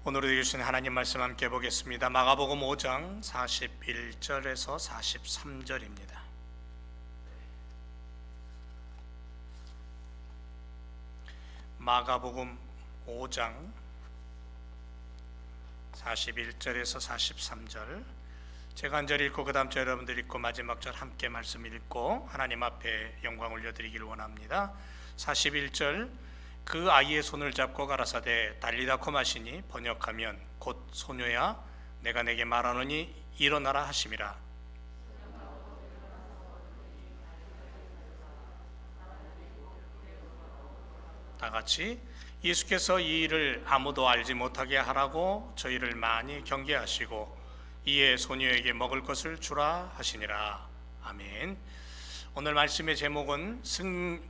오늘도 주신 하나님 말씀 함께 보겠습니다. 마가복음 5장 41절에서 43절입니다. 마가복음 5장 41절에서 43절, 제가 한 절 읽고 그 다음 절 여러분들 읽고 마지막 절 함께 말씀 읽고 하나님 앞에 영광 올려드리기를 원합니다. 41절, 그 아이의 손을 잡고 가라사대 달리다 코마시니 번역하면 곧 소녀야 내가 내게 말하노니 일어나라 하심이라. 다 같이, 예수께서 이 일을 아무도 알지 못하게 하라고 저희를 많이 경계하시고 이에 소녀에게 먹을 것을 주라 하시니라. 아멘. 오늘 말씀의 제목은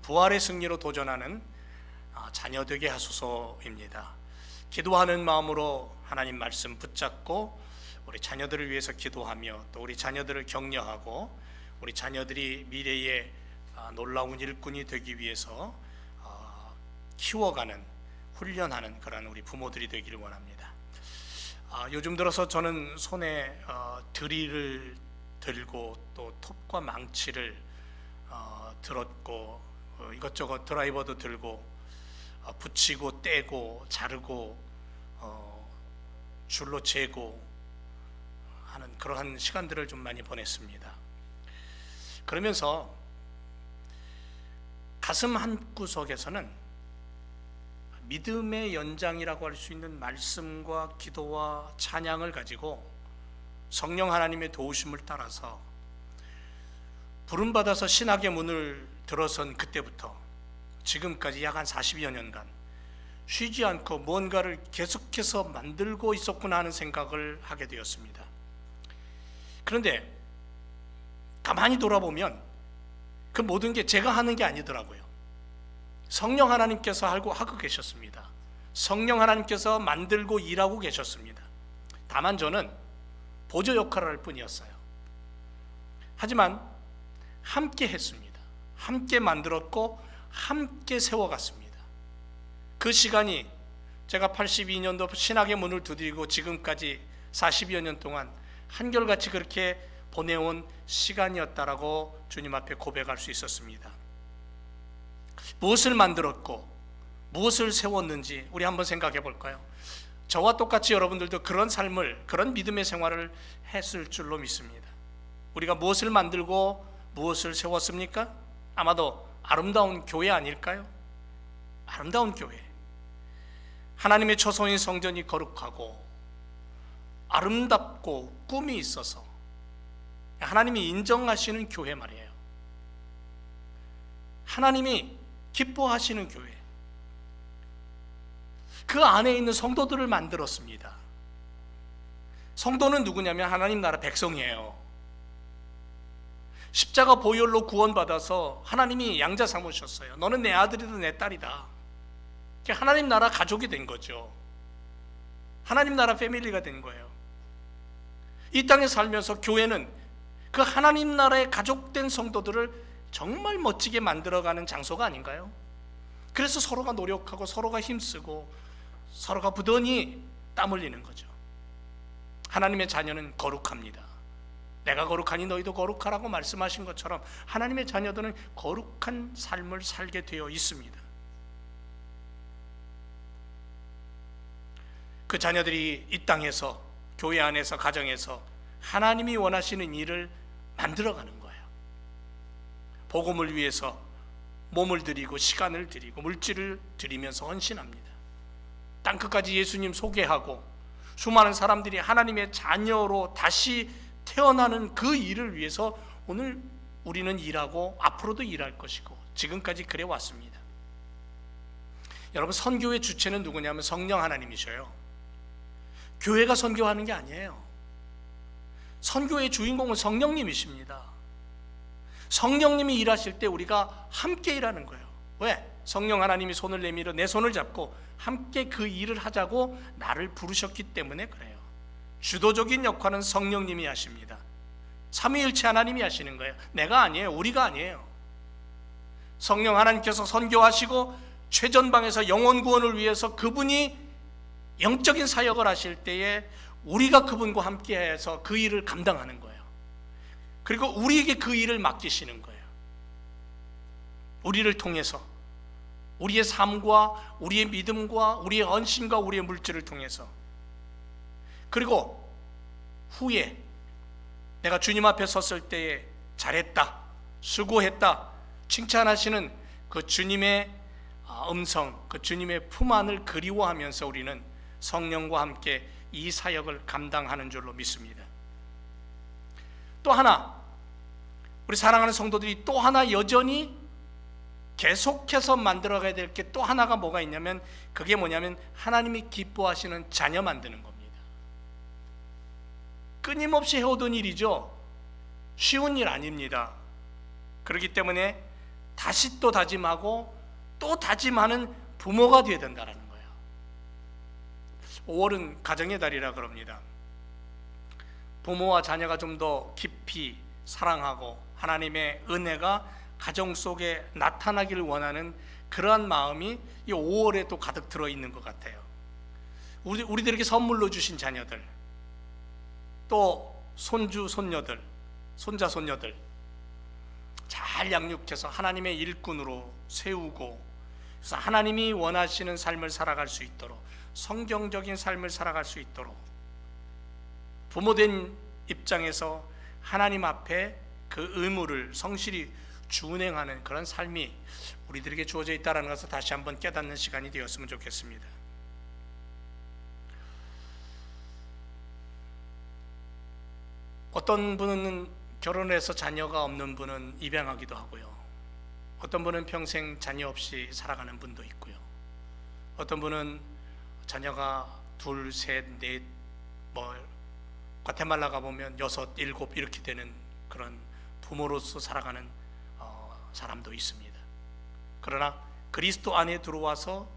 부활의 승리로 도전하는 자녀 되게 하소서입니다. 기도하는 마음으로 하나님 말씀 붙잡고 우리 자녀들을 위해서 기도하며 또 우리 자녀들을 격려하고 우리 자녀들이 미래의 놀라운 일꾼이 되기 위해서 키워가는, 훈련하는 그런 우리 부모들이 되기를 원합니다. 요즘 들어서 저는 손에 드릴을 들고 또 톱과 망치를 들었고 이것저것 드라이버도 들고 붙이고 떼고 자르고 줄로 재고 하는 그러한 시간들을 좀 많이 보냈습니다. 그러면서 가슴 한구석에서는 믿음의 연장이라고 할 수 있는 말씀과 기도와 찬양을 가지고 성령 하나님의 도우심을 따라서 부름받아서 신학의 문을 들어선 그때부터 지금까지 약 한 40여 년간 쉬지 않고 뭔가를 계속해서 만들고 있었구나 하는 생각을 하게 되었습니다. 그런데 가만히 돌아보면 그 모든 게 제가 하는 게 아니더라고요. 성령 하나님께서 하고 계셨습니다. 성령 하나님께서 만들고 일하고 계셨습니다. 다만 저는 보조 역할을 할 뿐이었어요. 하지만 함께 했습니다. 함께 만들었고 함께 세워갔습니다. 그 시간이 제가 82년도 신학의 문을 두드리고 지금까지 40여 년 동안 한결같이 그렇게 보내온 시간이었다라고 주님 앞에 고백할 수 있었습니다. 무엇을 만들었고 무엇을 세웠는지 우리 한번 생각해 볼까요? 저와 똑같이 여러분들도 그런 삶을, 그런 믿음의 생활을 했을 줄로 믿습니다. 우리가 무엇을 만들고 무엇을 세웠습니까? 아마도 아름다운 교회 아닐까요? 아름다운 교회, 하나님의 처소인 성전이 거룩하고 아름답고 꿈이 있어서 하나님이 인정하시는 교회 말이에요. 하나님이 기뻐하시는 교회, 그 안에 있는 성도들을 만들었습니다. 성도는 누구냐면 하나님 나라 백성이에요. 십자가 보혈로 구원받아서 하나님이 양자 삼으셨어요. 너는 내 아들이다 내 딸이다. 하나님 나라 가족이 된 거죠. 하나님 나라 패밀리가 된 거예요. 이 땅에 살면서 교회는 그 하나님 나라의 가족된 성도들을 정말 멋지게 만들어가는 장소가 아닌가요? 그래서 서로가 노력하고 서로가 힘쓰고 서로가 부단히 땀 흘리는 거죠. 하나님의 자녀는 거룩합니다. 내가 거룩하니 너희도 거룩하라고 말씀하신 것처럼 하나님의 자녀들은 거룩한 삶을 살게 되어 있습니다. 그 자녀들이 이 땅에서, 교회 안에서, 가정에서 하나님이 원하시는 일을 만들어가는 거예요. 복음을 위해서 몸을 드리고 시간을 드리고 물질을 드리면서 헌신합니다. 땅끝까지 예수님 소개하고 수많은 사람들이 하나님의 자녀로 다시 태어나는 그 일을 위해서 오늘 우리는 일하고 앞으로도 일할 것이고 지금까지 그래 왔습니다. 여러분, 선교의 주체는 누구냐면 성령 하나님이셔요. 교회가 선교하는 게 아니에요. 선교의 주인공은 성령님이십니다. 성령님이 일하실 때 우리가 함께 일하는 거예요. 왜? 성령 하나님이 손을 내밀어 내 손을 잡고 함께 그 일을 하자고 나를 부르셨기 때문에 그래요. 주도적인 역할은 성령님이 하십니다. 삼위일체 하나님이 하시는 거예요. 내가 아니에요. 우리가 아니에요. 성령 하나님께서 선교하시고 최전방에서 영혼 구원을 위해서 그분이 영적인 사역을 하실 때에 우리가 그분과 함께해서 그 일을 감당하는 거예요. 그리고 우리에게 그 일을 맡기시는 거예요. 우리를 통해서, 우리의 삶과 우리의 믿음과 우리의 헌신과 우리의 물질을 통해서. 그리고 후에 내가 주님 앞에 섰을 때에 잘했다, 수고했다 칭찬하시는 그 주님의 음성, 그 주님의 품 안을 그리워하면서 우리는 성령과 함께 이 사역을 감당하는 줄로 믿습니다. 또 하나, 우리 사랑하는 성도들이 또 하나 여전히 계속해서 만들어가야 될 게 또 하나가 뭐가 있냐면, 그게 뭐냐면 하나님이 기뻐하시는 자녀 만드는 겁니다. 끊임없이 해오던 일이죠. 쉬운 일 아닙니다. 그렇기 때문에 다시 또 다짐하고 또 다짐하는 부모가 되어야 된다는 거예요. 5월은 가정의 달이라 그럽니다. 부모와 자녀가 좀 더 깊이 사랑하고 하나님의 은혜가 가정 속에 나타나기를 원하는 그러한 마음이 이 5월에 또 가득 들어있는 것 같아요. 우리들에게 선물로 주신 자녀들, 또 손주, 손녀들, 손자, 손녀들 잘 양육해서 하나님의 일꾼으로 세우고, 그래서 하나님이 원하시는 삶을 살아갈 수 있도록, 성경적인 삶을 살아갈 수 있도록 부모된 입장에서 하나님 앞에 그 의무를 성실히 준행하는 그런 삶이 우리들에게 주어져 있다는 것을 다시 한번 깨닫는 시간이 되었으면 좋겠습니다. 어떤 분은 결혼해서 자녀가 없는 분은 입양하기도 하고요. 어떤 분은 평생 자녀 없이 살아가는 분도 있고요. 어떤 분은 자녀가 둘, 셋, 넷, 과테말라 가보면 6, 7 이렇게 되는 그런 부모로서 살아가는 사람도 있습니다. 그러나 그리스도 안에 들어와서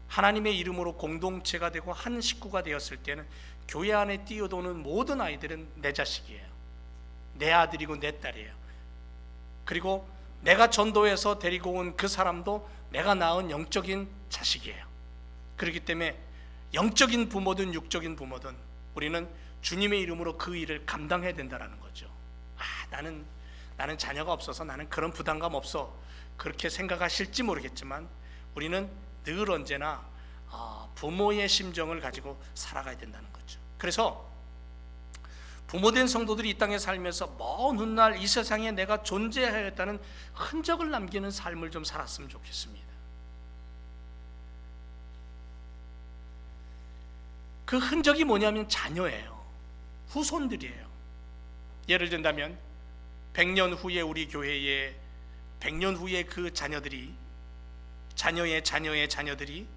하나님의 이름으로 공동체가 되고 한 식구가 되었을 때는 교회 안에 뛰어도는 모든 아이들은 내 자식이에요. 내 아들이고 내 딸이에요. 그리고 내가 전도해서 데리고 온 그 사람도 내가 낳은 영적인 자식이에요. 그렇기 때문에 영적인 부모든 육적인 부모든 우리는 주님의 이름으로 그 일을 감당해야 된다는 거죠. 나는 자녀가 없어서 나는 그런 부담감 없어, 그렇게 생각하실지 모르겠지만 우리는 늘 언제나 부모의 심정을 가지고 살아가야 된다는 거죠. 그래서 부모된 성도들이 이 땅에 살면서 먼 훗날 이 세상에 내가 존재하였다는 흔적을 남기는 삶을 좀 살았으면 좋겠습니다. 그 흔적이 뭐냐면 자녀예요. 후손들이에요. 예를 든다면 100년 후에 우리 교회에 100년 후에 그 자녀들이, 자녀의 자녀의 자녀들이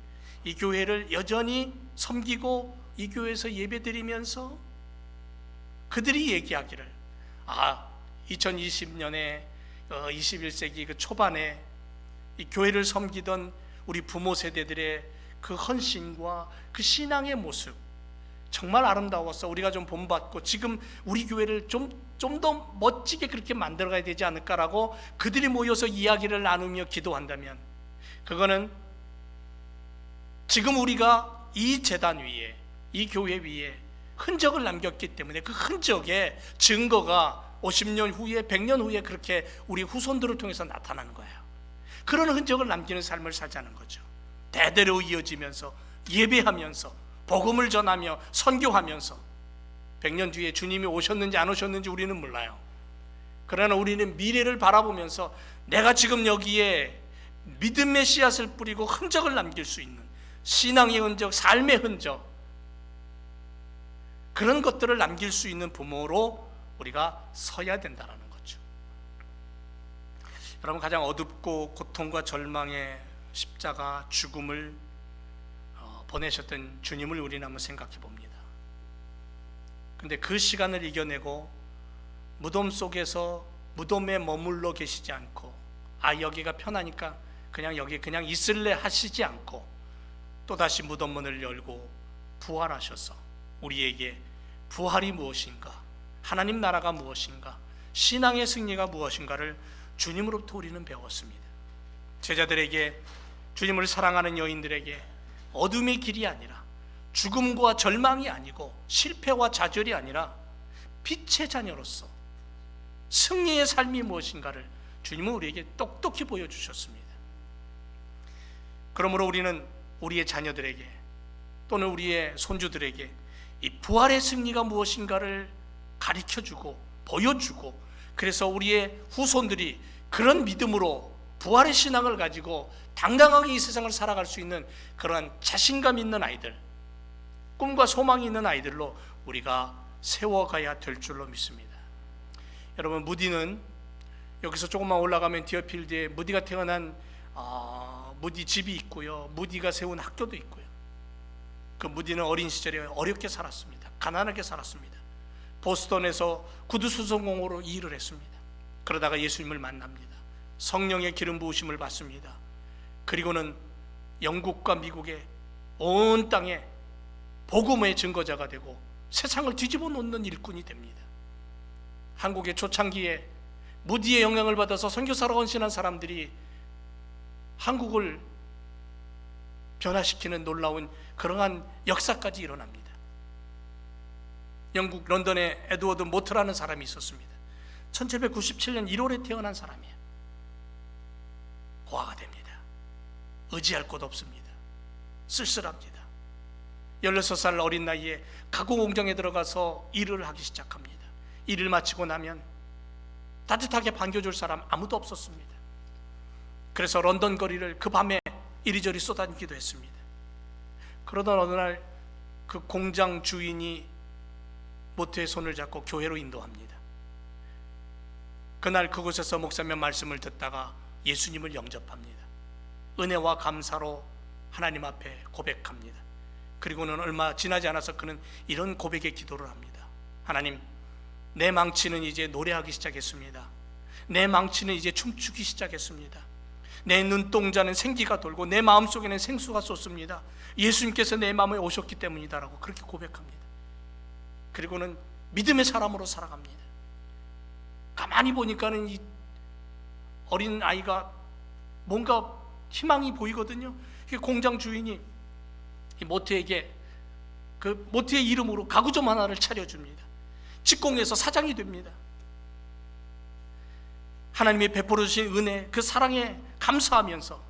이 교회를 여전히 섬기고 이 교회에서 예배드리면서 그들이 얘기하기를, 2020년에 21세기 그 초반에 이 교회를 섬기던 우리 부모 세대들의 그 헌신과 그 신앙의 모습 정말 아름다웠어. 우리가 좀 본받고 지금 우리 교회를 좀 더 멋지게 그렇게 만들어가야 되지 않을까라고 그들이 모여서 이야기를 나누며 기도한다면, 그거는 지금 우리가 이 제단 위에, 이 교회 위에 흔적을 남겼기 때문에 그 흔적의 증거가 50년 후에 100년 후에 그렇게 우리 후손들을 통해서 나타나는 거예요. 그런 흔적을 남기는 삶을 살자는 거죠. 대대로 이어지면서 예배하면서 복음을 전하며 선교하면서 100년 뒤에 주님이 오셨는지 안 오셨는지 우리는 몰라요. 그러나 우리는 미래를 바라보면서 내가 지금 여기에 믿음의 씨앗을 뿌리고 흔적을 남길 수 있는 신앙의 흔적, 삶의 흔적, 그런 것들을 남길 수 있는 부모로 우리가 서야 된다는 거죠. 여러분, 가장 어둡고 고통과 절망의 십자가 죽음을 보내셨던 주님을 우리는 한번 생각해 봅니다. 근데 그 시간을 이겨내고 무덤 속에서 무덤에 머물러 계시지 않고, 여기가 편하니까 그냥 여기 그냥 있을래 하시지 않고 또다시 무덤 문을 열고 부활하셔서 우리에게 부활이 무엇인가, 하나님 나라가 무엇인가, 신앙의 승리가 무엇인가를 주님으로부터 우리는 배웠습니다. 제자들에게, 주님을 사랑하는 여인들에게 어둠의 길이 아니라 죽음과 절망이 아니고 실패와 좌절이 아니라 빛의 자녀로서 승리의 삶이 무엇인가를 주님은 우리에게 똑똑히 보여주셨습니다. 그러므로 우리는 우리의 자녀들에게 또는 우리의 손주들에게 이 부활의 승리가 무엇인가를 가르쳐주고 보여주고, 그래서 우리의 후손들이 그런 믿음으로 부활의 신앙을 가지고 당당하게 이 세상을 살아갈 수 있는 그러한 자신감 있는 아이들, 꿈과 소망이 있는 아이들로 우리가 세워가야 될 줄로 믿습니다. 여러분, 무디는 여기서 조금만 올라가면 디어필드에 무디가 태어난 무디 집이 있고요, 무디가 세운 학교도 있고요. 그 무디는 어린 시절에 어렵게 살았습니다. 가난하게 살았습니다. 보스턴에서 구두수송공으로 일을 했습니다. 그러다가 예수님을 만납니다. 성령의 기름 부으심을 받습니다. 그리고는 영국과 미국의 온 땅에 복음의 증거자가 되고 세상을 뒤집어 놓는 일꾼이 됩니다. 한국의 초창기에 무디의 영향을 받아서 선교사로 헌신한 사람들이 한국을 변화시키는 놀라운 그러한 역사까지 일어납니다. 영국 런던에 에드워드 모트라는 사람이 있었습니다. 1797년 1월에 태어난 사람이에요. 고아가 됩니다. 의지할 곳 없습니다. 쓸쓸합니다. 16살 어린 나이에 가구 공장에 들어가서 일을 하기 시작합니다. 일을 마치고 나면 따뜻하게 반겨줄 사람 아무도 없었습니다. 그래서 런던 거리를 그 밤에 이리저리 쏘다니기도 했습니다. 그러던 어느 날 그 공장 주인이 모트의 손을 잡고 교회로 인도합니다. 그날 그곳에서 목사님 말씀을 듣다가 예수님을 영접합니다. 은혜와 감사로 하나님 앞에 고백합니다. 그리고는 얼마 지나지 않아서 그는 이런 고백의 기도를 합니다. 하나님, 내 망치는 이제 노래하기 시작했습니다. 내 망치는 이제 춤추기 시작했습니다. 내 눈동자는 생기가 돌고 내 마음속에는 생수가 솟습니다. 예수님께서 내 마음에 오셨기 때문이다라고 그렇게 고백합니다. 그리고는 믿음의 사람으로 살아갑니다. 가만히 보니까는 이 어린 아이가 뭔가 희망이 보이거든요. 공장 주인이 모트에게 그 모트의 이름으로 가구점 하나를 차려줍니다. 직공해서 사장이 됩니다. 하나님이 베풀어 주신 은혜, 그 사랑에 감사하면서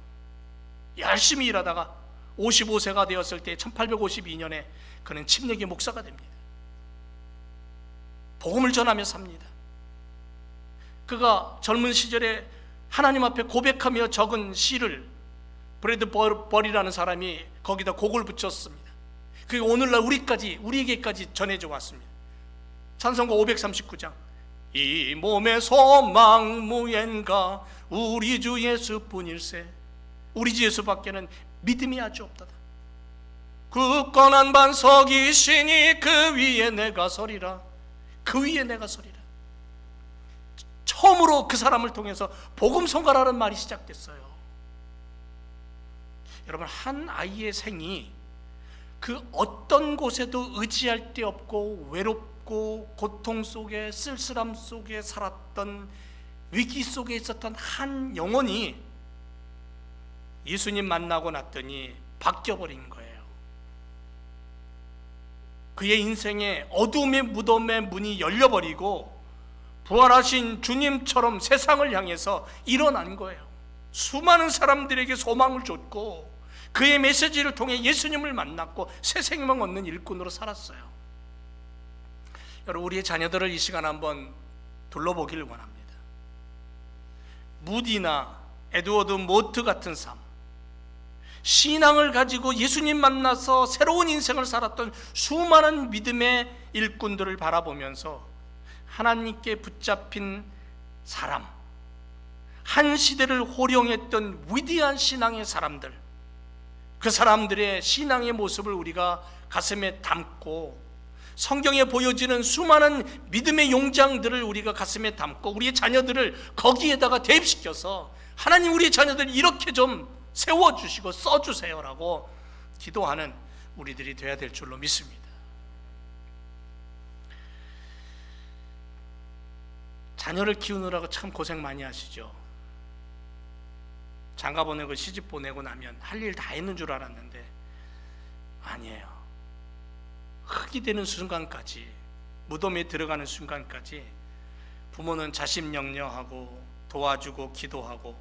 열심히 일하다가 55세가 되었을 때 1852년에 그는 침례교 목사가 됩니다. 복음을 전하며 삽니다. 그가 젊은 시절에 하나님 앞에 고백하며 적은 시를 브래드 버리라는 사람이 거기다 곡을 붙였습니다. 그게 오늘날 우리에게까지 전해져 왔습니다. 찬송가 539장, 이 몸의 소망 무엔가 우리 주 예수뿐일세. 우리 주 예수밖에는 믿음이 아주 없다다. 굳건한 반석이시니 그 위에 내가 서리라. 그 위에 내가 서리라. 처음으로 그 사람을 통해서 복음 선가라는 말이 시작됐어요. 여러분, 한 아이의 생이 그 어떤 곳에도 의지할 데 없고 외롭고 고통 속에 쓸쓸함 속에 살았던, 위기 속에 있었던 한 영혼이 예수님 만나고 났더니 바뀌어버린 거예요. 그의 인생의 어둠의 무덤의 문이 열려버리고 부활하신 주님처럼 세상을 향해서 일어난 거예요. 수많은 사람들에게 소망을 줬고 그의 메시지를 통해 예수님을 만났고 새 생명 얻는 일꾼으로 살았어요. 여러분, 우리의 자녀들을 이 시간 한번 둘러보기를 원합니다. 무디나 에드워드 모트 같은 삶, 신앙을 가지고 예수님 만나서 새로운 인생을 살았던 수많은 믿음의 일꾼들을 바라보면서 하나님께 붙잡힌 사람, 한 시대를 호령했던 위대한 신앙의 사람들, 그 사람들의 신앙의 모습을 우리가 가슴에 담고 성경에 보여지는 수많은 믿음의 용장들을 우리가 가슴에 담고 우리의 자녀들을 거기에다가 대입시켜서 하나님, 우리의 자녀들 이렇게 좀 세워주시고 써주세요라고 기도하는 우리들이 되어야 될 줄로 믿습니다. 자녀를 키우느라고 참 고생 많이 하시죠. 장가 보내고 시집 보내고 나면 할 일 다 했는 줄 알았는데 아니에요. 흙이 되는 순간까지, 무덤에 들어가는 순간까지 부모는 자심령려하고 도와주고 기도하고,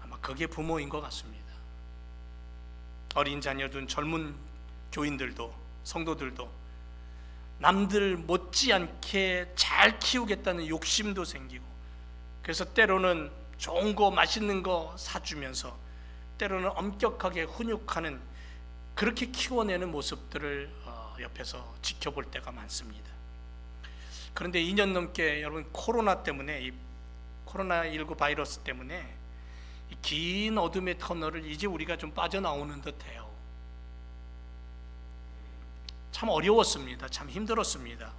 아마 그게 부모인 것 같습니다. 어린 자녀 둔 젊은 교인들도, 성도들도 남들 못지않게 잘 키우겠다는 욕심도 생기고, 그래서 때로는 좋은 거 맛있는 거 사주면서 때로는 엄격하게 훈육하는, 그렇게 키워내는 모습들을 옆에서 지켜볼 때가 많습니다. 그런데 2년 넘게 여러분, 코로나 때문에, 이 코로나19 바이러스 때문에 이 긴 어둠의 터널을 이제 우리가 좀 빠져나오는 듯해요. 참 어려웠습니다. 참 힘들었습니다.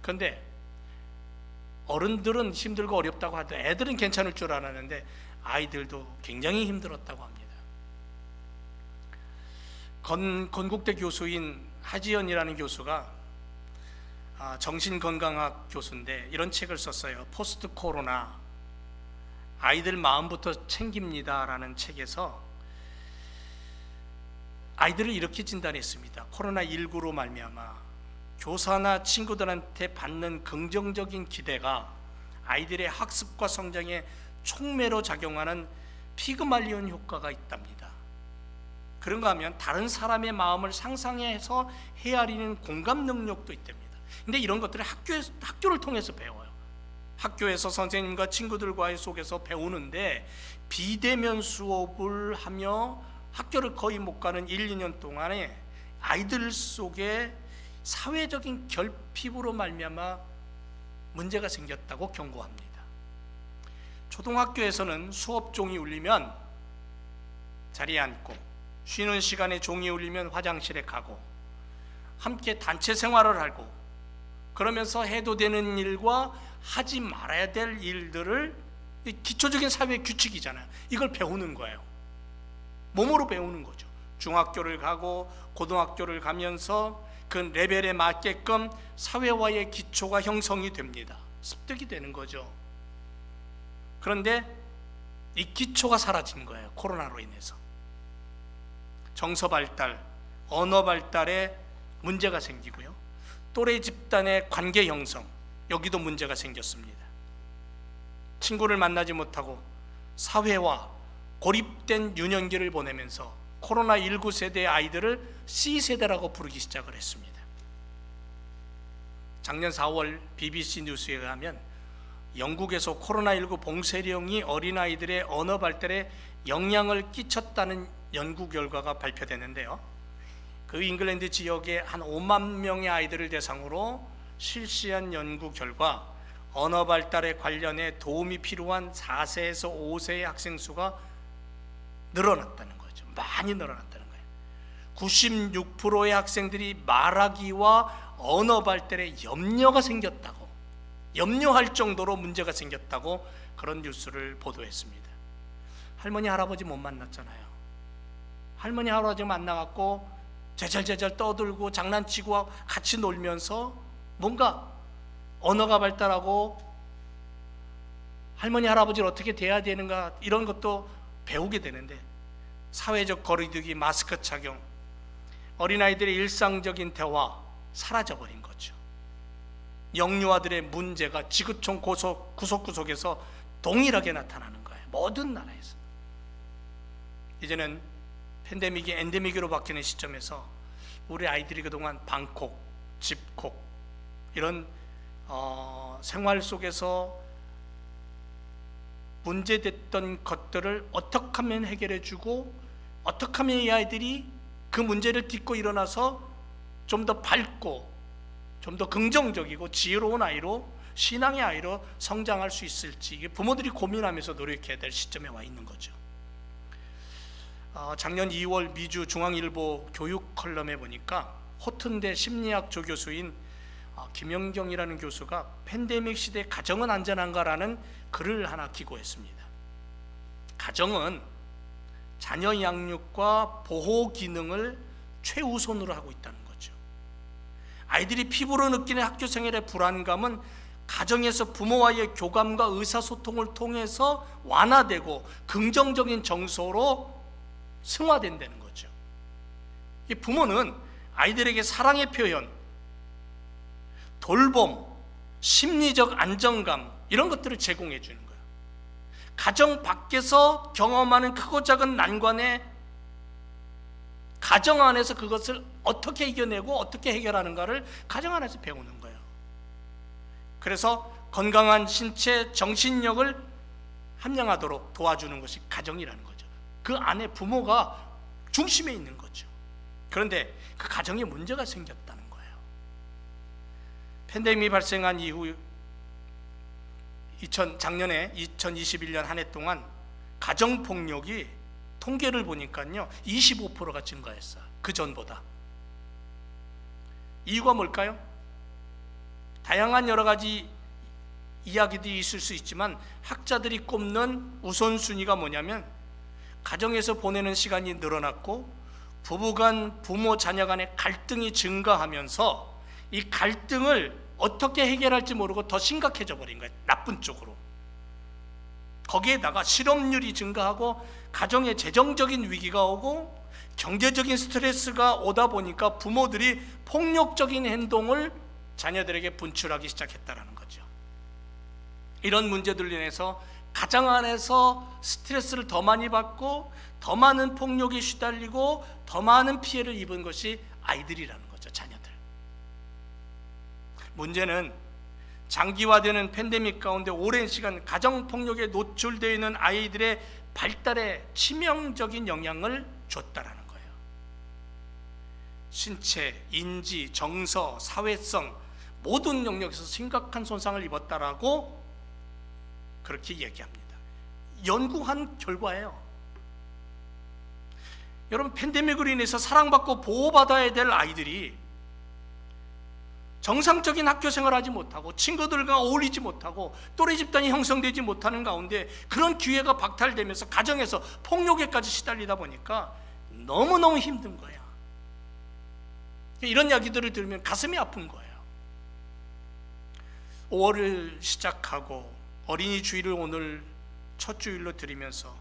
그런데 어른들은 힘들고 어렵다고 하도 애들은 괜찮을 줄 알았는데 아이들도 굉장히 힘들었다고 합니다. 건국대 교수인 하지연이라는 교수가 정신건강학 교수인데 이런 책을 썼어요. 포스트 코로나, 아이들 마음부터 챙깁니다 라는 책에서 아이들을 이렇게 진단했습니다. 코로나19로 말미암아 교사나 친구들한테 받는 긍정적인 기대가 아이들의 학습과 성장에 촉매로 작용하는 피그말리온 효과가 있답니다. 그런가 하면 다른 사람의 마음을 상상해서 헤아리는 공감 능력도 있답니다. 근데 이런 것들을 학교를 통해서 배워요. 학교에서 선생님과 친구들과의 속에서 배우는데 비대면 수업을 하며 학교를 거의 못 가는 1, 2년 동안에 아이들 속에 사회적인 결핍으로 말미암아 문제가 생겼다고 경고합니다. 초등학교에서는 수업 종이 울리면 자리에 앉고, 쉬는 시간에 종이 울리면 화장실에 가고, 함께 단체 생활을 하고, 그러면서 해도 되는 일과 하지 말아야 될 일들을, 기초적인 사회 규칙이잖아요. 이걸 배우는 거예요. 몸으로 배우는 거죠. 중학교를 가고 고등학교를 가면서 그 레벨에 맞게끔 사회화의 기초가 형성이 됩니다. 습득이 되는 거죠. 그런데 이 기초가 사라진 거예요. 코로나로 인해서. 정서 발달, 언어 발달에 문제가 생기고요. 또래 집단의 관계 형성, 여기도 문제가 생겼습니다. 친구를 만나지 못하고 사회화, 고립된 유년기를 보내면서 코로나19 세대의 아이들을 C세대라고 부르기 시작을 했습니다. 작년 4월 BBC 뉴스에 의하면 영국에서 코로나19 봉쇄령이 어린아이들의 언어 발달에 영향을 끼쳤다는 연구 결과가 발표됐는데요, 그 잉글랜드 지역의 한 5만 명의 아이들을 대상으로 실시한 연구 결과 언어 발달에 관련해 도움이 필요한 4세에서 5세의 학생 수가 늘어났다는 거죠. 많이 늘어났다는 거예요. 96%의 학생들이 말하기와 언어 발달에 염려가 생겼다고, 염려할 정도로 문제가 생겼다고 그런 뉴스를 보도했습니다. 할머니 할아버지 못 만났잖아요. 할머니 할아버지 만나갖고 제잘제잘 떠들고 장난치고 같이 놀면서 뭔가 언어가 발달하고 할머니 할아버지를 어떻게 대해야 되는가, 이런 것도 배우게 되는데 사회적 거리두기, 마스크 착용, 어린아이들의 일상적인 대화 사라져버린 거죠. 영유아들의 문제가 지구촌 구석구석에서 동일하게 나타나는 거예요. 모든 나라에서. 이제는 팬데믹이 엔데믹으로 바뀌는 시점에서 우리 아이들이 그동안 방콕, 집콕 이런 생활 속에서 문제됐던 것들을 어떻게 하면 해결해주고, 어떻게 하면 이 아이들이 그 문제를 딛고 일어나서 좀 더 밝고 좀 더 긍정적이고 지혜로운 아이로, 신앙의 아이로 성장할 수 있을지, 이게 부모들이 고민하면서 노력해야 될 시점에 와 있는 거죠. 작년 2월 미주 중앙일보 교육 컬럼에 보니까 호튼대 심리학 조교수인 김영경이라는 교수가 팬데믹 시대 가정은 안전한가라는 글을 하나 기고했습니다. 가정은 자녀 양육과 보호 기능을 최우선으로 하고 있다는 거죠. 아이들이 피부로 느끼는 학교 생활의 불안감은 가정에서 부모와의 교감과 의사소통을 통해서 완화되고 긍정적인 정서로 승화된다는 거죠. 이 부모는 아이들에게 사랑의 표현, 돌봄, 심리적 안정감 이런 것들을 제공해 주는 거예요. 가정 밖에서 경험하는 크고 작은 난관에 가정 안에서 그것을 어떻게 이겨내고 어떻게 해결하는가를 가정 안에서 배우는 거예요. 그래서 건강한 신체, 정신력을 함양하도록 도와주는 것이 가정이라는 거죠. 그 안에 부모가 중심에 있는 거죠. 그런데 그 가정에 문제가 생겼다는 거예요. 팬데믹이 발생한 이후 작년에 2021년 한 해 동안 가정폭력이 통계를 보니까요 25%가 증가했어요. 그 전보다. 이유가 뭘까요? 다양한 여러 가지 이야기들이 있을 수 있지만 학자들이 꼽는 우선순위가 뭐냐면 가정에서 보내는 시간이 늘어났고 부부간, 부모 자녀 간의 갈등이 증가하면서 이 갈등을 어떻게 해결할지 모르고 더 심각해져 버린 거예요. 나쁜 쪽으로. 거기에다가 실업률이 증가하고 가정에 재정적인 위기가 오고 경제적인 스트레스가 오다 보니까 부모들이 폭력적인 행동을 자녀들에게 분출하기 시작했다는 거죠. 이런 문제들로 인해서 가정 안에서 스트레스를 더 많이 받고 더 많은 폭력에 시달리고 더 많은 피해를 입은 것이 아이들이라는 거죠. 자녀들. 문제는 장기화되는 팬데믹 가운데 오랜 시간 가정폭력에 노출되어 있는 아이들의 발달에 치명적인 영향을 줬다라는 거예요. 신체, 인지, 정서, 사회성 모든 영역에서 심각한 손상을 입었다라고 그렇게 얘기합니다. 연구한 결과예요. 여러분, 팬데믹으로 인해서 사랑받고 보호받아야 될 아이들이 정상적인 학교 생활을 하지 못하고 친구들과 어울리지 못하고 또래 집단이 형성되지 못하는 가운데 그런 기회가 박탈되면서 가정에서 폭력에까지 시달리다 보니까 너무너무 힘든 거야. 이런 이야기들을 들으면 가슴이 아픈 거예요. 5월을 시작하고 어린이 주일을 오늘 첫 주일로 드리면서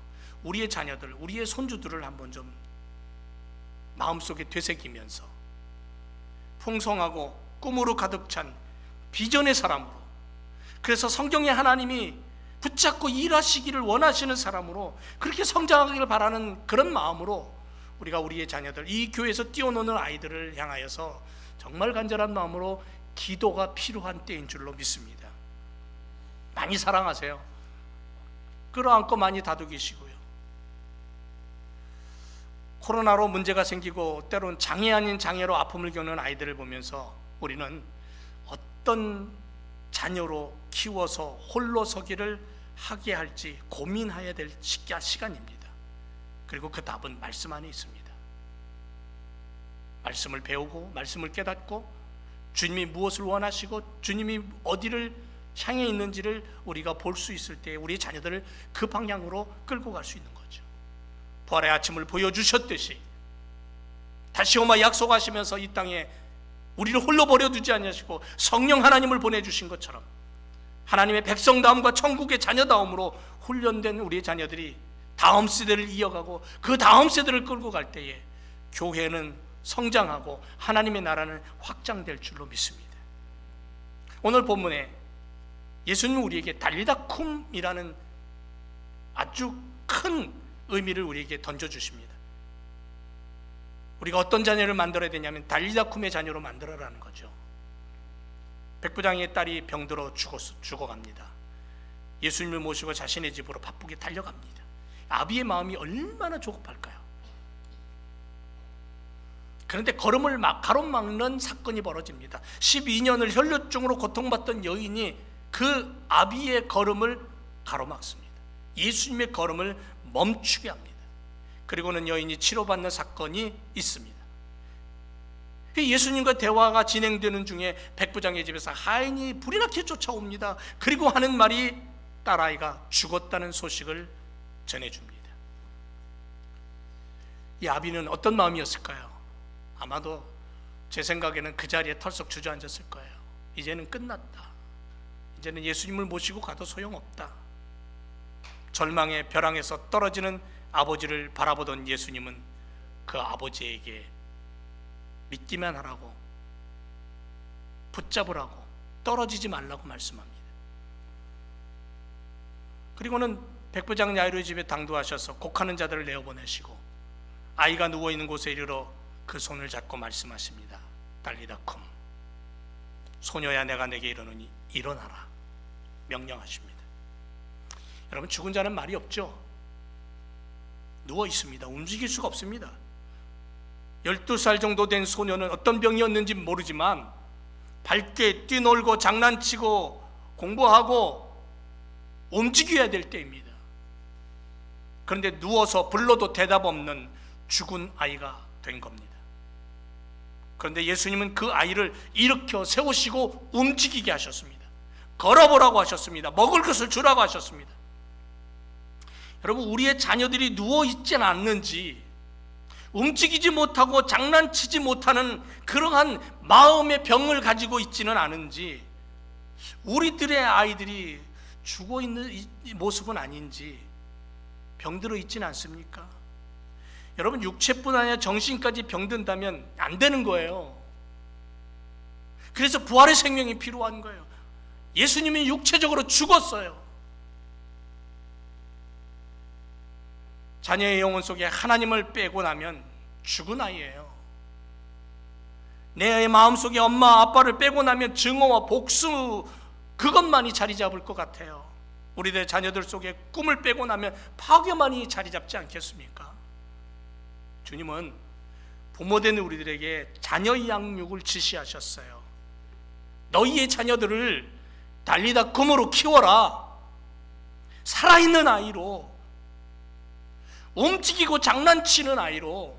우리의 자녀들, 우리의 손주들을 한번 좀 마음속에 되새기면서 풍성하고 꿈으로 가득 찬 비전의 사람으로, 그래서 성경의 하나님이 붙잡고 일하시기를 원하시는 사람으로 그렇게 성장하기를 바라는 그런 마음으로 우리가 우리의 자녀들, 이 교회에서 뛰어노는 아이들을 향하여서 정말 간절한 마음으로 기도가 필요한 때인 줄로 믿습니다. 많이 사랑하세요. 끌어안고 많이 다독이시고요. 코로나로 문제가 생기고 때로는 장애 아닌 장애로 아픔을 겪는 아이들을 보면서 우리는 어떤 자녀로 키워서 홀로 서기를 하게 할지 고민해야 될 시간입니다. 그리고 그 답은 말씀 안에 있습니다. 말씀을 배우고 말씀을 깨닫고 주님이 무엇을 원하시고 주님이 어디를 향해 있는지를 우리가 볼 수 있을 때 우리 자녀들을 그 방향으로 끌고 갈 수 있는 거죠. 부활의 아침을 보여주셨듯이 다시 오마 약속하시면서 이 땅에 우리를 홀로 버려두지 않으시고 성령 하나님을 보내주신 것처럼 하나님의 백성다움과 천국의 자녀다움으로 훈련된 우리의 자녀들이 다음 세대를 이어가고 그 다음 세대를 끌고 갈 때에 교회는 성장하고 하나님의 나라는 확장될 줄로 믿습니다. 오늘 본문에 예수님은 우리에게 달리다 쿰이라는 아주 큰 의미를 우리에게 던져주십니다. 우리가 어떤 자녀를 만들어야 되냐면 달리다 쿰의 자녀로 만들어라는 거죠. 백부장의 딸이 병들어 죽어갑니다. 예수님을 모시고 자신의 집으로 바쁘게 달려갑니다. 아비의 마음이 얼마나 조급할까요? 그런데 걸음을 가로막는 사건이 벌어집니다. 12년을 혈류증으로 고통받던 여인이 그 아비의 걸음을 가로막습니다. 예수님의 걸음을 멈추게 합니다. 그리고는 여인이 치료받는 사건이 있습니다. 예수님과 대화가 진행되는 중에 백부장의 집에서 하인이 불이 나게 쫓아옵니다. 그리고 하는 말이 딸아이가 죽었다는 소식을 전해줍니다. 이 아비는 어떤 마음이었을까요? 아마도 제 생각에는 그 자리에 털썩 주저앉았을 거예요. 이제는 끝났다. 이제는 예수님을 모시고 가도 소용없다. 절망의 벼랑에서 떨어지는 아버지를 바라보던 예수님은 그 아버지에게 믿기만 하라고, 붙잡으라고, 떨어지지 말라고 말씀합니다. 그리고는 백부장 야이로의 집에 당도하셔서 곡하는 자들을 내어보내시고 아이가 누워있는 곳에 이르러 그 손을 잡고 말씀하십니다. 달리다 쿰, 소녀야 내가 내게 이르노니 일어나라 명령하십니다. 여러분, 죽은 자는 말이 없죠. 누워 있습니다. 움직일 수가 없습니다. 12살 정도 된 소녀는 어떤 병이었는지 모르지만 밝게 뛰놀고 장난치고 공부하고 움직여야 될 때입니다. 그런데 누워서 불러도 대답 없는 죽은 아이가 된 겁니다. 그런데 예수님은 그 아이를 일으켜 세우시고 움직이게 하셨습니다. 걸어보라고 하셨습니다. 먹을 것을 주라고 하셨습니다. 여러분, 우리의 자녀들이 누워있지는 않는지, 움직이지 못하고 장난치지 못하는 그러한 마음의 병을 가지고 있지는 않은지, 우리들의 아이들이 죽어있는 모습은 아닌지 병들어 있지는 않습니까? 여러분, 육체뿐 아니라 정신까지 병든다면 안 되는 거예요. 그래서 부활의 생명이 필요한 거예요. 예수님이 육체적으로 죽었어요. 자녀의 영혼 속에 하나님을 빼고 나면 죽은 아이예요. 내 마음속에 엄마 아빠를 빼고 나면 증오와 복수, 그것만이 자리 잡을 것 같아요. 우리들 자녀들 속에 꿈을 빼고 나면 파괴만이 자리 잡지 않겠습니까? 주님은 부모된 우리들에게 자녀 양육을 지시하셨어요. 너희의 자녀들을 달리다 쿰으로 키워라. 살아있는 아이로, 움직이고 장난치는 아이로,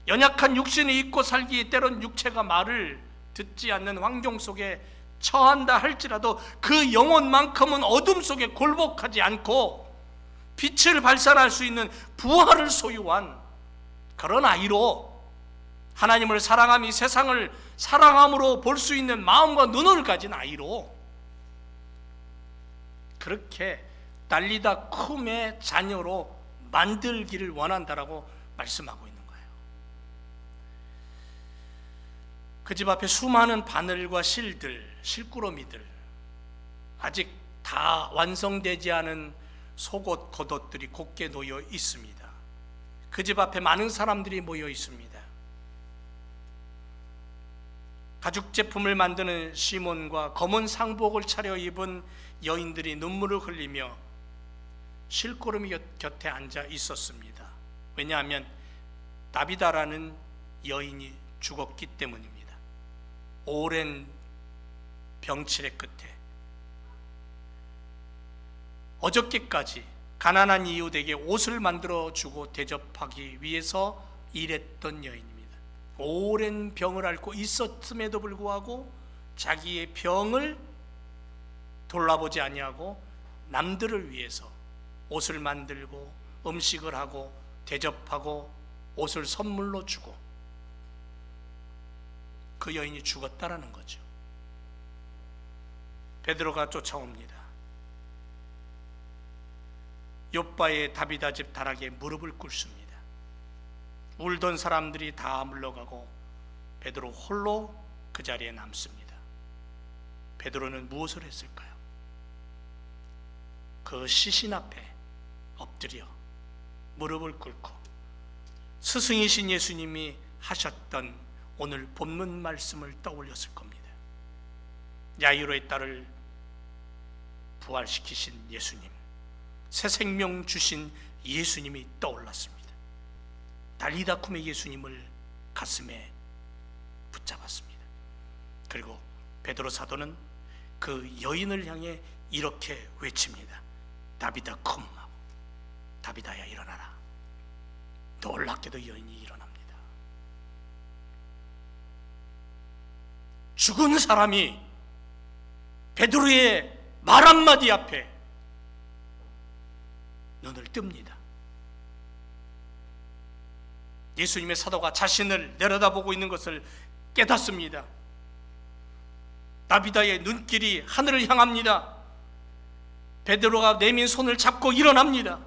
연약한 육신이 있고 살기에 때론 육체가 말을 듣지 않는 환경 속에 처한다 할지라도 그 영혼만큼은 어둠 속에 굴복하지 않고 빛을 발산할 수 있는 부활을 소유한 그런 아이로, 하나님을 사랑함이 세상을 사랑함으로 볼 수 있는 마음과 눈을 가진 아이로, 그렇게 달리다 쿰의 자녀로 만들기를 원한다라고 말씀하고 있는 거예요. 그 집 앞에 수많은 바늘과 실들, 실꾸러미들, 아직 다 완성되지 않은 속옷, 겉옷들이 곱게 놓여 있습니다. 그 집 앞에 많은 사람들이 모여 있습니다. 가죽 제품을 만드는 시몬과 검은 상복을 차려입은 여인들이 눈물을 흘리며 실꾸러미 곁에 앉아 있었습니다. 왜냐하면 다비다라는 여인이 죽었기 때문입니다. 오랜 병치레 끝에 어저께까지 가난한 이웃에게 옷을 만들어주고 대접하기 위해서 일했던 여인입니다. 오랜 병을 앓고 있었음에도 불구하고 자기의 병을 돌아보지 아니하고 남들을 위해서 옷을 만들고 음식을 하고 대접하고 옷을 선물로 주고, 그 여인이 죽었다라는 거죠. 베드로가 쫓아옵니다. 욥바의 다비다 집 다락에 무릎을 꿇습니다. 울던 사람들이 다 물러가고 베드로 홀로 그 자리에 남습니다. 베드로는 무엇을 했을까요? 그 시신 앞에 엎드려 무릎을 꿇고 스승이신 예수님이 하셨던 오늘 본문 말씀을 떠올렸을 겁니다. 야이로의 딸을 부활시키신 예수님, 새 생명 주신 예수님이 떠올랐습니다. 달리다 쿰의 예수님을 가슴에 붙잡았습니다. 그리고 베드로 사도는 그 여인을 향해 이렇게 외칩니다. 다비다 쿰, 다비다야 일어나라. 놀랍게도 여인이 일어납니다. 죽은 사람이 베드로의 말 한마디 앞에 눈을 뜹니다. 예수님의 사도가 자신을 내려다보고 있는 것을 깨닫습니다. 다비다의 눈길이 하늘을 향합니다. 베드로가 내민 손을 잡고 일어납니다.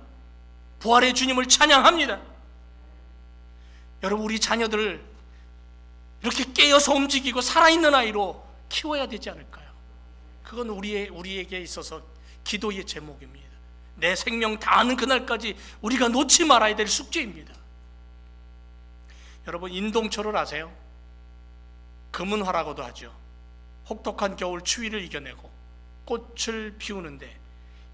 부활의 주님을 찬양합니다. 여러분, 우리 자녀들을 이렇게 깨어서 움직이고 살아있는 아이로 키워야 되지 않을까요? 그건 우리에게 있어서 기도의 제목입니다. 내 생명 다하는 그날까지 우리가 놓지 말아야 될 숙제입니다. 여러분, 인동철을 아세요? 금은화라고도 하죠. 혹독한 겨울 추위를 이겨내고 꽃을 피우는데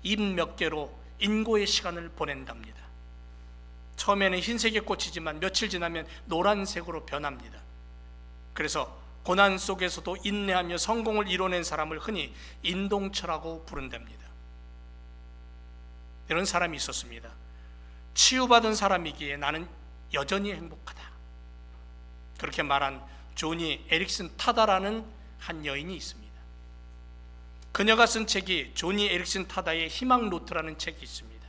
잎 몇 개로 인고의 시간을 보낸답니다. 처음에는 흰색의 꽃이지만 며칠 지나면 노란색으로 변합니다. 그래서 고난 속에서도 인내하며 성공을 이뤄낸 사람을 흔히 인동철하고 부른답니다. 이런 사람이 있었습니다. 치유받은 사람이기에 나는 여전히 행복하다, 그렇게 말한 조니 에릭슨 타다라는 한 여인이 있습니다. 그녀가 쓴 책이 조니 에릭슨 타다의 희망 노트라는 책이 있습니다.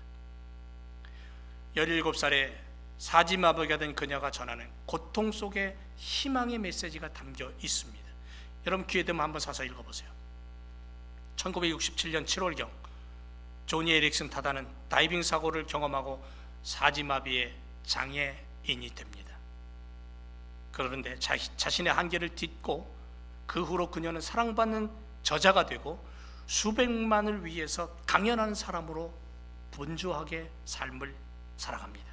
17살에 사지마비가 된 그녀가 전하는 고통 속에 희망의 메시지가 담겨 있습니다. 여러분, 기회 되면 한번 사서 읽어보세요. 1967년 7월경 조니 에릭슨 타다는 다이빙 사고를 경험하고 사지마비의 장애인이 됩니다. 그런데 자신의 한계를 딛고 그 후로 그녀는 사랑받는 저자가 되고 수백만을 위해서 강연하는 사람으로 분주하게 삶을 살아갑니다.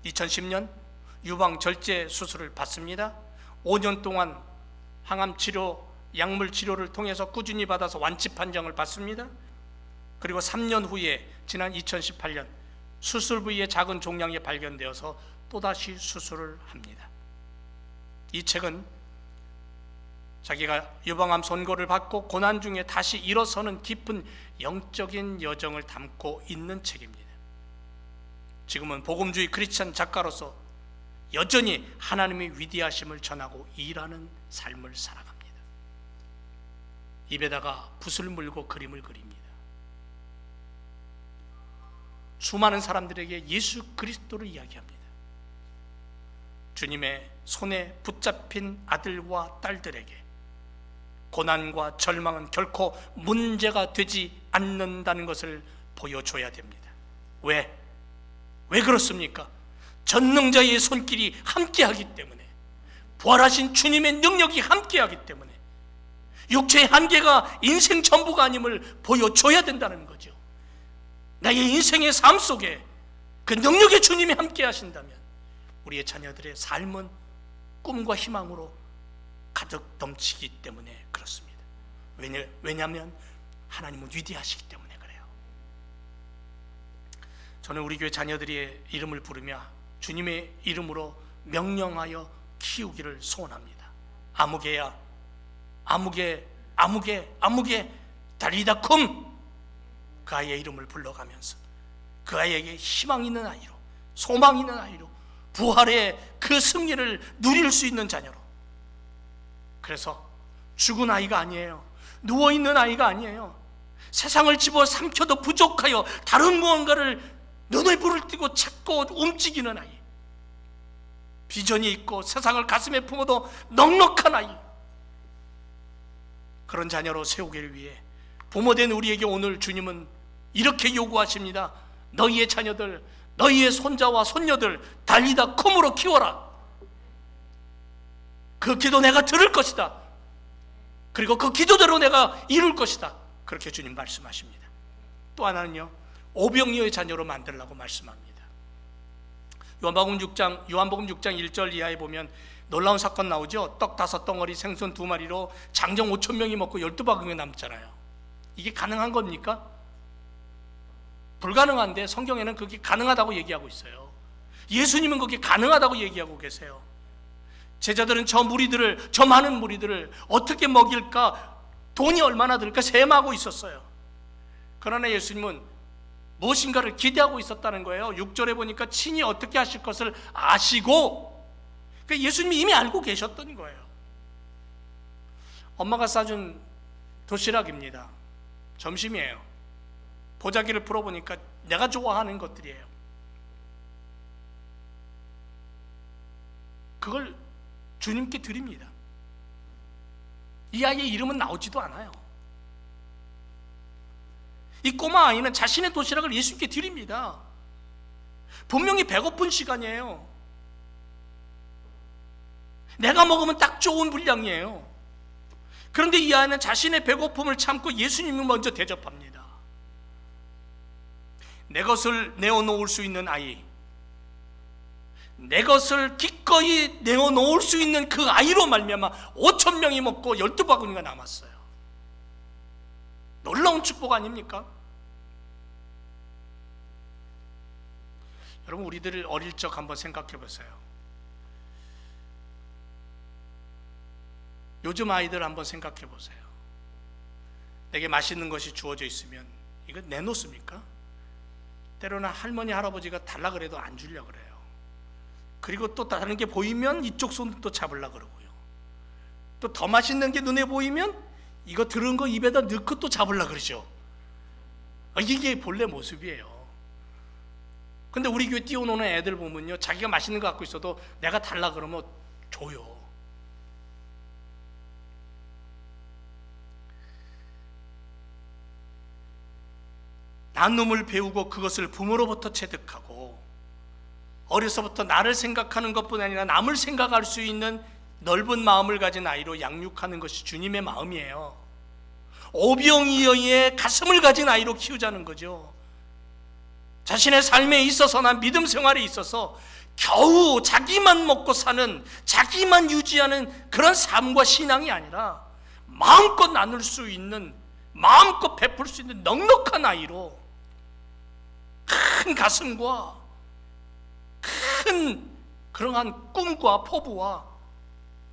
2010년 유방 절제 수술을 받습니다. 5년 동안 항암 치료, 약물 치료를 통해서 꾸준히 받아서 완치 판정을 받습니다. 그리고 3년 후에 지난 2018년 수술 부위에 작은 종양이 발견되어서 또다시 수술을 합니다. 이 책은 자기가 유방암 선고를 받고 고난 중에 다시 일어서는 깊은 영적인 여정을 담고 있는 책입니다. 지금은 복음주의 크리스찬 작가로서 여전히 하나님의 위대하심을 전하고 일하는 삶을 살아갑니다. 입에다가 붓을 물고 그림을 그립니다. 수많은 사람들에게 예수 그리스도를 이야기합니다. 주님의 손에 붙잡힌 아들과 딸들에게 고난과 절망은 결코 문제가 되지 않는다는 것을 보여줘야 됩니다. 왜 그렇습니까? 전능자의 손길이 함께하기 때문에, 부활하신 주님의 능력이 함께하기 때문에 육체의 한계가 인생 전부가 아님을 보여줘야 된다는 거죠. 나의 인생의 삶 속에 그 능력의 주님이 함께하신다면 우리의 자녀들의 삶은 꿈과 희망으로 가득 넘치기 때문에 그렇습니다. 왜냐하면 하나님은 위대하시기 때문에 그래요. 저는 우리 교회 자녀들의 이름을 부르며 주님의 이름으로 명령하여 키우기를 소원합니다. 아무개야, 아무개, 아무개, 아무개, 다리다 쿰. 그 아이의 이름을 불러가면서 그 아이에게 희망 있는 아이로, 소망 있는 아이로, 부활의 그 승리를 누릴 수 있는 자녀로. 그래서 죽은 아이가 아니에요. 누워있는 아이가 아니에요. 세상을 집어삼켜도 부족하여 다른 무언가를 눈에 불을 띄고 찾고 움직이는 아이, 비전이 있고 세상을 가슴에 품어도 넉넉한 아이, 그런 자녀로 세우기를 위해 부모된 우리에게 오늘 주님은 이렇게 요구하십니다. 너희의 자녀들, 너희의 손자와 손녀들 달리다 쿰으로 키워라. 그 기도 내가 들을 것이다. 그리고 그 기도대로 내가 이룰 것이다. 그렇게 주님 말씀하십니다. 또 하나는요, 오병이어의 자녀로 만들라고 말씀합니다. 요한복음 6장 1절 이하에 보면 놀라운 사건 나오죠. 떡 5덩어리, 생선 2마리로 장정 5,000명이 먹고 12바구니가 남잖아요. 이게 가능한 겁니까? 불가능한데 성경에는 그게 가능하다고 얘기하고 있어요. 예수님은 그게 가능하다고 얘기하고 계세요. 제자들은 저 많은 무리들을 어떻게 먹일까, 돈이 얼마나 들까 셈하고 있었어요. 그러나 예수님은 무엇인가를 기대하고 있었다는 거예요. 6절에 보니까 친히 어떻게 하실 것을 아시고, 그러니까 예수님이 이미 알고 계셨던 거예요. 엄마가 싸준 도시락입니다. 점심이에요. 보자기를 풀어보니까 내가 좋아하는 것들이에요. 그걸 주님께 드립니다. 이 아이의 이름은 나오지도 않아요. 이 꼬마 아이는 자신의 도시락을 예수님께 드립니다. 분명히 배고픈 시간이에요. 내가 먹으면 딱 좋은 분량이에요. 그런데 이 아이는 자신의 배고픔을 참고 예수님을 먼저 대접합니다. 내 것을 내어놓을 수 있는 아이, 내 것을 기꺼이 내어놓을 수 있는 그 아이로 말미암아 5,000명이 먹고 12바구니가 남았어요. 놀라운 축복 아닙니까? 여러분, 우리들 어릴 적 한번 생각해 보세요. 요즘 아이들 한번 생각해 보세요. 내게 맛있는 것이 주어져 있으면 이거 내놓습니까? 때로는 할머니 할아버지가 달라 그래도 안 주려고 그래요. 그리고 또 다른 게 보이면 이쪽 손 또 잡으려고 그러고요. 또 더 맛있는 게 눈에 보이면 이거 들은 거 입에다 넣고 또 잡으려고 그러죠. 이게 본래 모습이에요. 근데 우리 교회 뛰어노는 애들 보면요, 자기가 맛있는 거 갖고 있어도 내가 달라 그러면 줘요. 나눔을 배우고 그것을 부모로부터 체득하고 어려서부터 나를 생각하는 것뿐 아니라 남을 생각할 수 있는 넓은 마음을 가진 아이로 양육하는 것이 주님의 마음이에요. 오병이어의 가슴을 가진 아이로 키우자는 거죠. 자신의 삶에 있어서나 믿음 생활에 있어서 겨우 자기만 먹고 사는, 자기만 유지하는 그런 삶과 신앙이 아니라 마음껏 나눌 수 있는, 마음껏 베풀 수 있는 넉넉한 아이로 큰 가슴과 큰 그러한 꿈과 포부와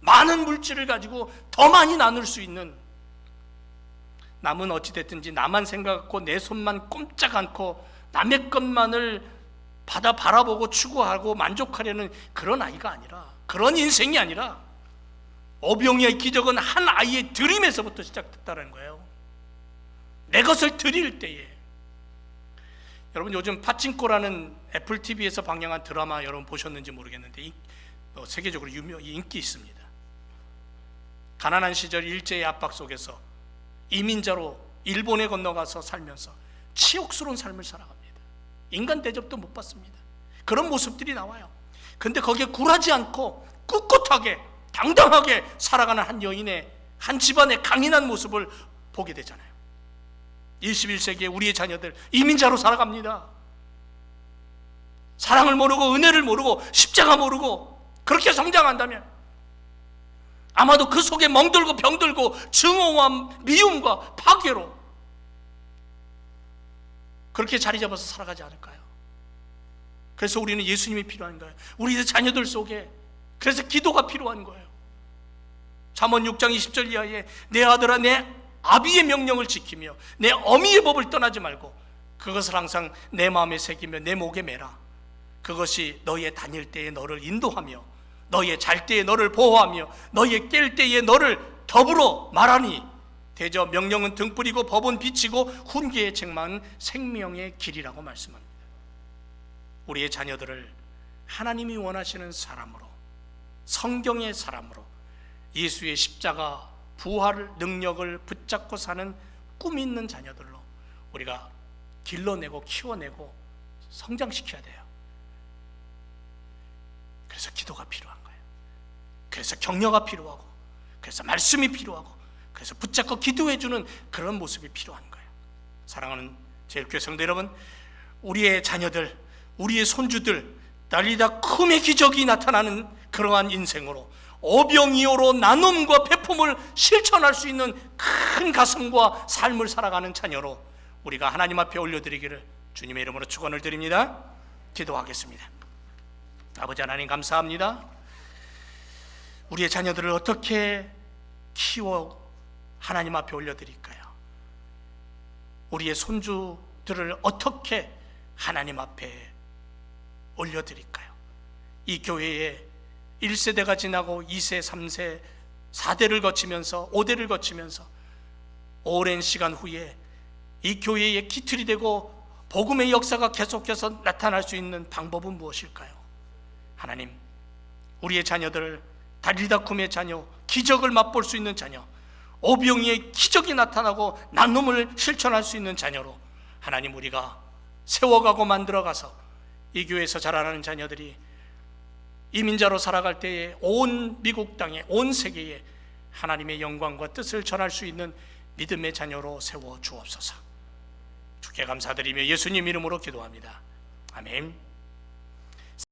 많은 물질을 가지고 더 많이 나눌 수 있는, 남은 어찌됐든지 나만 생각하고 내 손만 꼼짝 않고 남의 것만을 바라보고 추구하고 만족하려는 그런 아이가 아니라, 그런 인생이 아니라 오병이어의 기적은 한 아이의 드림에서부터 시작됐다는 거예요. 내 것을 드릴 때에. 여러분, 요즘 파친코라는 애플 TV에서 방영한 드라마 여러분 보셨는지 모르겠는데 세계적으로 인기 있습니다. 가난한 시절 일제의 압박 속에서 이민자로 일본에 건너가서 살면서 치욕스러운 삶을 살아갑니다. 인간 대접도 못 받습니다. 그런 모습들이 나와요. 근데 거기에 굴하지 않고 꿋꿋하게 당당하게 살아가는 한 여인의, 한 집안의 강인한 모습을 보게 되잖아요. 21세기에 우리의 자녀들 이민자로 살아갑니다. 사랑을 모르고 은혜를 모르고 십자가 모르고 그렇게 성장한다면 아마도 그 속에 멍들고 병들고 증오와 미움과 파괴로 그렇게 자리 잡아서 살아가지 않을까요? 그래서 우리는 예수님이 필요한 거예요. 우리의 자녀들 속에. 그래서 기도가 필요한 거예요. 잠언 6장 20절 이하에 내 아들아 내 아비의 명령을 지키며 내 어미의 법을 떠나지 말고 그것을 항상 내 마음에 새기며 내 목에 매라. 그것이 너의 다닐 때에 너를 인도하며 너의 잘 때에 너를 보호하며 너의 깰 때에 너를 더불어 말하니 대저 명령은 등불이고 법은 빛이고 훈계의 책망은 생명의 길이라고 말씀합니다. 우리의 자녀들을 하나님이 원하시는 사람으로, 성경의 사람으로, 예수의 십자가 부활 능력을 붙잡고 사는 꿈 있는 자녀들로 우리가 길러내고 키워내고 성장시켜야 돼요. 그래서 기도가 필요한 거예요. 그래서 격려가 필요하고, 그래서 말씀이 필요하고, 그래서 붙잡고 기도해주는 그런 모습이 필요한 거예요. 사랑하는 제일교회 성도 여러분, 우리의 자녀들, 우리의 손주들 달리다 큼의 기적이 나타나는 그러한 인생으로 오병이어로 나눔과 배품을 실천할 수 있는 큰 가슴과 삶을 살아가는 자녀로 우리가 하나님 앞에 올려드리기를 주님의 이름으로 축원을 드립니다. 기도하겠습니다. 아버지 하나님 감사합니다. 우리의 자녀들을 어떻게 키워 하나님 앞에 올려드릴까요? 우리의 손주들을 어떻게 하나님 앞에 올려드릴까요? 이 교회에 1세대가 지나고 2세, 3세, 4대를 거치면서 5대를 거치면서 오랜 시간 후에 이 교회의 기틀이 되고 복음의 역사가 계속해서 나타날 수 있는 방법은 무엇일까요? 하나님, 우리의 자녀들을 다리다쿰의 자녀, 기적을 맛볼 수 있는 자녀, 오병이의 기적이 나타나고 나눔을 실천할 수 있는 자녀로 하나님 우리가 세워가고 만들어가서 이 교회에서 자라나는 자녀들이 이민자로 살아갈 때에 온 미국 땅에, 온 세계에 하나님의 영광과 뜻을 전할 수 있는 믿음의 자녀로 세워 주옵소서. 주께 감사드리며 예수님 이름으로 기도합니다. 아멘.